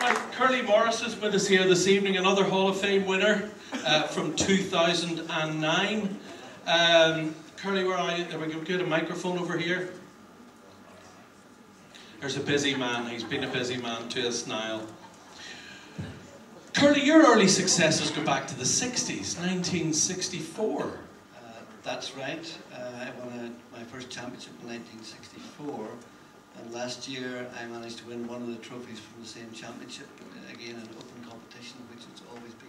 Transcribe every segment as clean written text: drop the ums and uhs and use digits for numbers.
Right, Curly Morris is with us here this evening, another Hall of Fame winner from 2009. Curly, where are you? There we go, get a microphone over here. There's a busy man, he's been a busy man to us now. Curly, your early successes go back to the 60s, 1964. That's right. I won my first championship in 1964. And last year I managed to win one of the trophies from the same championship, again an open competition, which it's always been.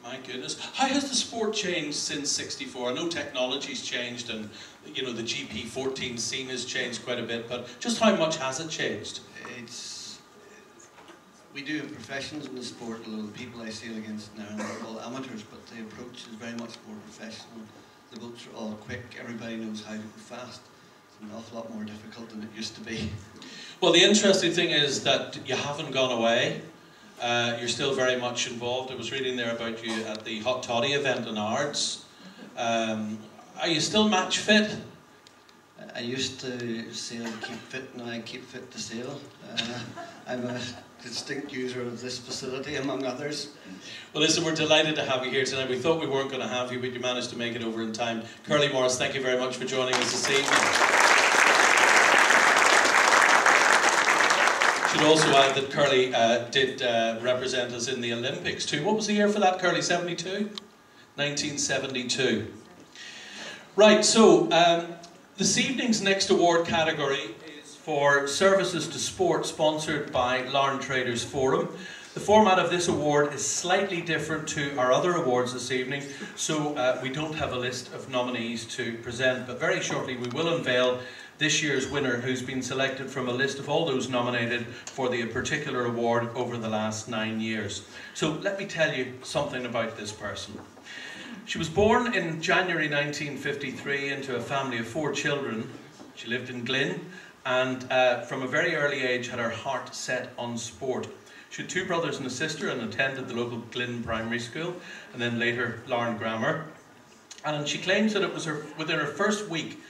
My goodness. How has the sport changed since 64? I know technology's changed and you know the GP14 scene has changed quite a bit, but just how much has it changed? We do have professionals in the sport. A lot of the people I sail against now are all amateurs, but the approach is very much more professional. The boats are all quick, everybody knows how to go fast. An awful lot more difficult than it used to be. Well, the interesting thing is that you haven't gone away. You're still very much involved. I was reading there about you at the Hot Toddy event in Ards. Are you still match fit? I used to sail to keep fit, now I keep fit to sail. I'm a distinct user of this facility, among others. Well, listen, we're delighted to have you here tonight. We thought we weren't going to have you, but you managed to make it over in time. Curly Morris, thank you very much for joining us this evening. Should also add that Curly did represent us in the Olympics too. What was the year for that, Curly? 72? 1972. Right, so this evening's next award category is for Services to Sport, sponsored by Larne Traders Forum. The format of this award is slightly different to our other awards this evening, so we don't have a list of nominees to present, but very shortly we will unveil this year's winner, who's been selected from a list of all those nominated for the particular award over the last 9 years. So let me tell you something about this person. She was born in January 1953 into a family of 4 children. She lived in Glynn and from a very early age had her heart set on sport. She had 2 brothers and a sister and attended the local Glynn Primary School and then later Larne Grammar. And she claims that it was within her first week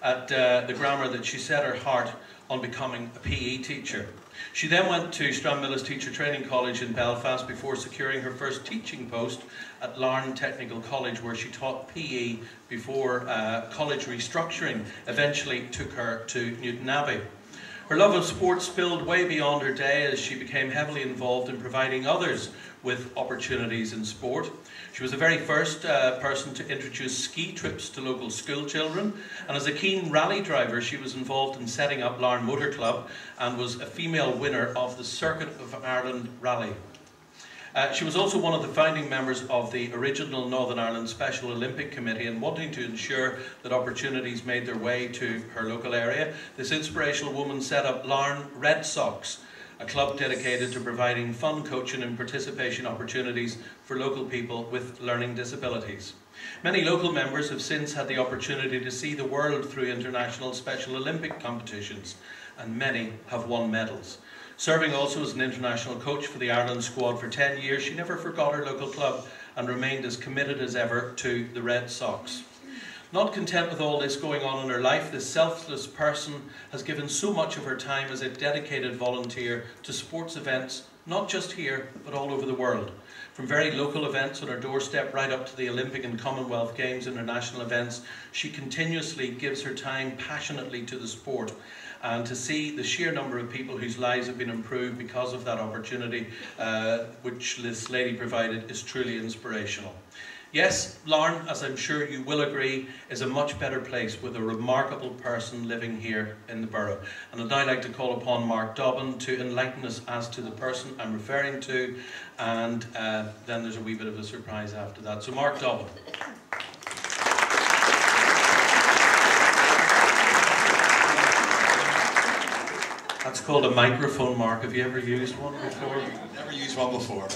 at the grammar that she set her heart on becoming a PE teacher. She then went to Stranmillis Teacher Training College in Belfast before securing her first teaching post at Larne Technical College, where she taught PE before college restructuring eventually took her to Newton Abbey. Her love of sport spilled way beyond her day as she became heavily involved in providing others with opportunities in sport. She was the very first person to introduce ski trips to local school children, and as a keen rally driver she was involved in setting up Larne Motor Club and was a female winner of the Circuit of Ireland Rally. She was also one of the founding members of the original Northern Ireland Special Olympic Committee, and wanting to ensure that opportunities made their way to her local area, this inspirational woman set up Larne Red Sox, a club dedicated to providing fun coaching and participation opportunities for local people with learning disabilities. Many local members have since had the opportunity to see the world through international Special Olympic competitions, and many have won medals. Serving also as an international coach for the Ireland squad for 10 years, she never forgot her local club and remained as committed as ever to the Red Sox. Not content with all this going on in her life, this selfless person has given so much of her time as a dedicated volunteer to sports events, not just here, but all over the world. From very local events on her doorstep right up to the Olympic and Commonwealth Games international events, she continuously gives her time passionately to the sport. And to see the sheer number of people whose lives have been improved because of that opportunity which this lady provided is truly inspirational. Yes, Larne, as I'm sure you will agree, is a much better place with a remarkable person living here in the borough. And I'd now like to call upon Mark Dobbin to enlighten us as to the person I'm referring to, and then there's a wee bit of a surprise after that. So Mark Dobbin. That's called a microphone, Mark. Have you ever used one before? Never used one before.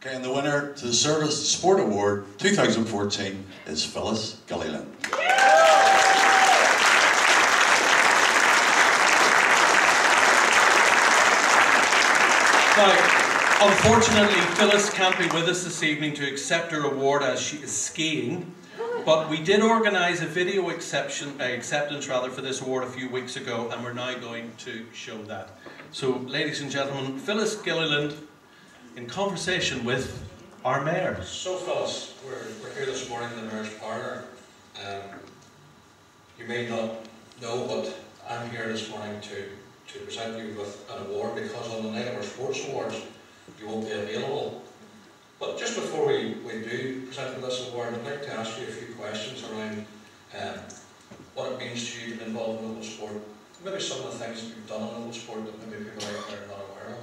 Okay, and the winner to the Service to Sport Award 2014 is Phyllis Gilliland. Now, unfortunately, Phyllis can't be with us this evening to accept her award as she is skiing. But we did organise a video acceptance for this award a few weeks ago, and we're now going to show that. So, ladies and gentlemen, Phyllis Gilliland in conversation with our mayor. So, Phyllis, we're here this morning in the Mayor's Parlour. You may not know, but I'm here this morning to present you with an award, because on the night of our Sports Awards you won't be available. But just before we do present you with this award, I'd like to ask you a few questions around what it means to you to be involved in local sport. Maybe some of the things that you've done in local sport that maybe people out there are not aware of.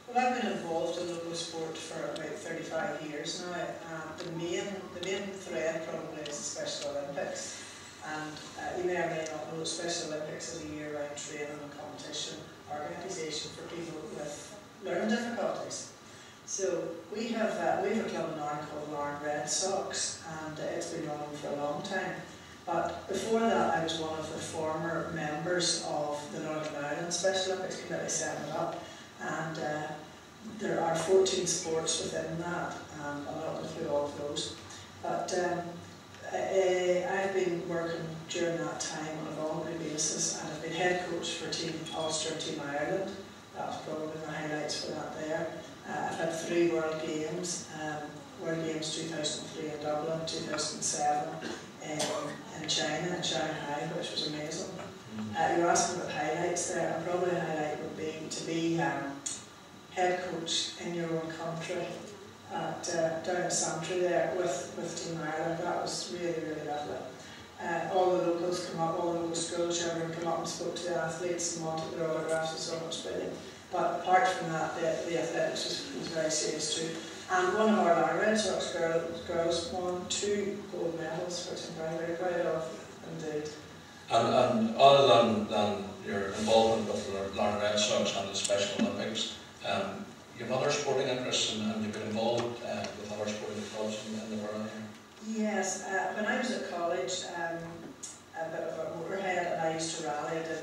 Well, I've been involved in local sport for about 35 years now. The main thread probably is the Special Olympics. And you may or may not know, Special Olympics is a year-round training and competition organisation for people with learning difficulties. So we have a club in Larne called Larne Red Sox, and it's been running for a long time. But before that, I was one of the former members of the Northern Ireland Special Olympics Committee, setting it up. And there are 14 sports within that, and I'll not go through all of those. But I've been working during that time on a voluntary basis, and I've been head coach for Team Ulster and Team Ireland. That was probably the highlights for that there. I've had 3 World Games, World Games 2003 in Dublin, 2007 in China, in Shanghai, which was amazing. You were asking about highlights there, and probably a highlight would be to be head coach in your own country down at Santry there with Team Ireland. That was really, really lovely. All the locals come up, all the local schools, everyone come up and spoke to the athletes and wanted their autographs and so much brilliant. But apart from that, the athletics was very serious too. And one of our Larne Red Sox girls won 2 gold medals, which I'm very, very proud of indeed. And other than your involvement with the Larne Red Sox and the Special Olympics, you have other sporting interests, and you've been involved with other sporting clubs in the borough here? Yes, when I was at college, a bit of a motorhead, and I used to rally. I did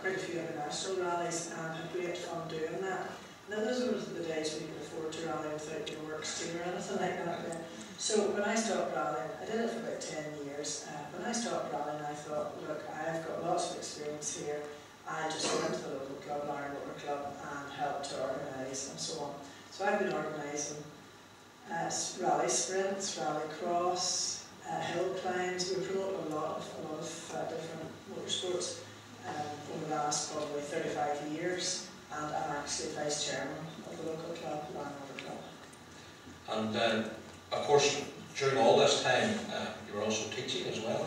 quite a few international rallies, and had great fun doing that. Now those were the days when you could afford to rally without your work team or anything like that then. So when I stopped rallying, I did it for about 10 years. When I stopped rallying, I thought, look, I've got lots of experience here. I just went to the local club, Larne Motor Club, and helped to organise and so on. So I've been organising rally sprints, rally cross, hill climbs. We promote a lot of different motorsports over the last probably 35 years, and I'm actually vice chairman of the local club, Larne Motor Club. And of course, during all this time, you were also teaching as well.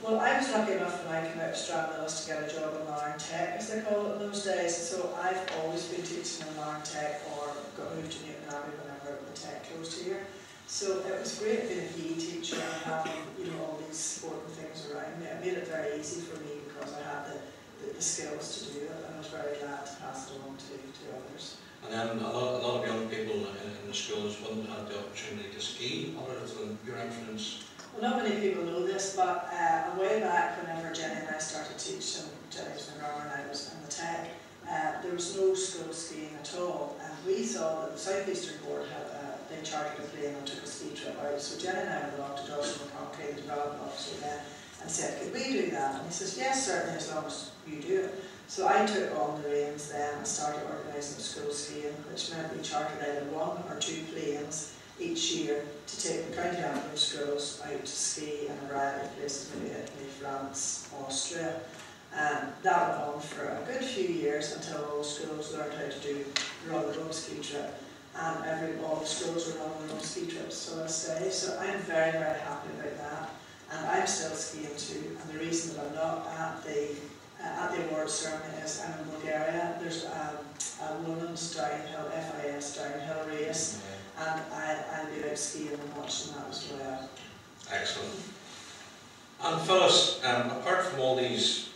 Well, I was lucky enough when I came out of Stranraer to get a job in Larne Tech, as they call it in those days. So I've always been teaching in Larne Tech, or got moved to Newton Abbey whenever the Tech closed here. So it was great being a PE teacher and having all these sporting things around me. It made it very easy for me because I had the skills to do it, and I was very glad to pass it on to others. And then a lot of young people in the schools wouldn't have the opportunity to ski other than your influence. Well, not many people know this, but way back whenever Jenny and I started teaching, Jenny was my grandma and I was in the Tech, there was no school skiing at all, and we thought that the South Eastern Board they chartered a plane and took a ski trip out. So Jenny and I went along to Dawson McConkie, the development officer then, and said, could we do that? And he says, yes, certainly, as long as you do it. So I took on the reins then and started organising school skiing, which meant we chartered either 1 or 2 planes each year to take the county average schools out to ski in a variety of places, maybe Italy, France, Austria. And that went on for a good few years until all the schools learned how to run their own ski trip. And all the schools were running their own ski trips to this day. So I'm very, very happy about that. And I'm still skiing too. And the reason that I'm not at the awards ceremony is I'm in Bulgaria. There's a women's downhill, FIS downhill race. And I'll be out skiing and watching that as well. Excellent. And Phyllis, apart from all these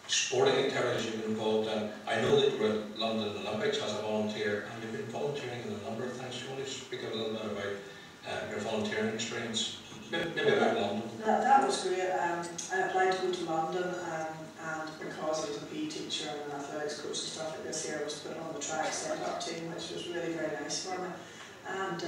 sporting activities you've been involved in, I know that you were at London Olympics as a volunteer, and you've been volunteering in a number of things. Do you want to speak a little bit about your volunteering experience? Maybe about London. That was great. I applied to go to London, and because I was a PE teacher and an athletics coach and stuff like this here, I was put on the track set-up team, which was really very nice for me. And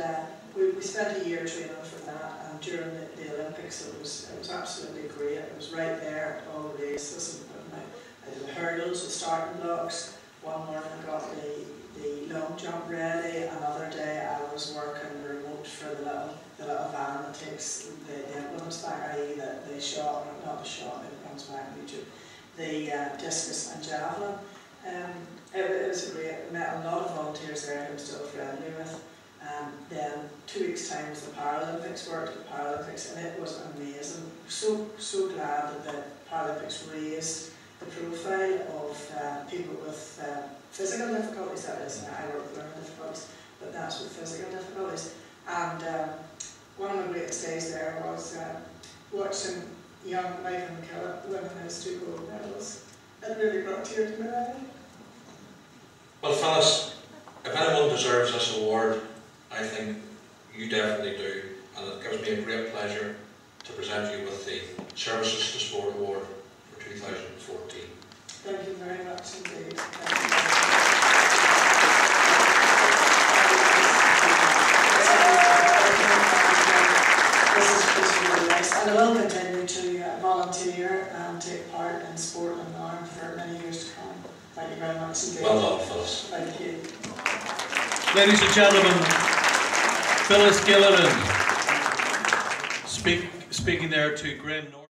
we spent a year training for that, and during the Olympics it was absolutely great. It was right there, all the races. I did the hurdles, the starting blocks. One morning I got the long jump ready. Another day I was working remote for the little van that takes the implements back, i.e. the shot, not the shot, it comes back on YouTube, the discus and javelin. It was great. I met a lot of volunteers there who I'm still friendly with. Then 2 weeks' time was the Paralympics, worked at the Paralympics, and it was amazing. So glad that the Paralympics raised the profile of people with physical difficulties, that is. I work with learning difficulties, but that's with physical difficulties. And one of my greatest days there was watching young Michael McKillop winning his 2 gold medals. It really brought tears to my eye. Well, Phyllis, if anyone deserves this award, I think you definitely do, and it gives me a great pleasure to present you with the Services to Sport Award for 2014. Thank you very much indeed. This is really nice, and I will continue to volunteer and take part in sport in Larne for many years to come. Thank you very much indeed. Well done, Phyllis. Thank you. Ladies and gentlemen, Phyllis Gilliland speaking there to Graham Norton.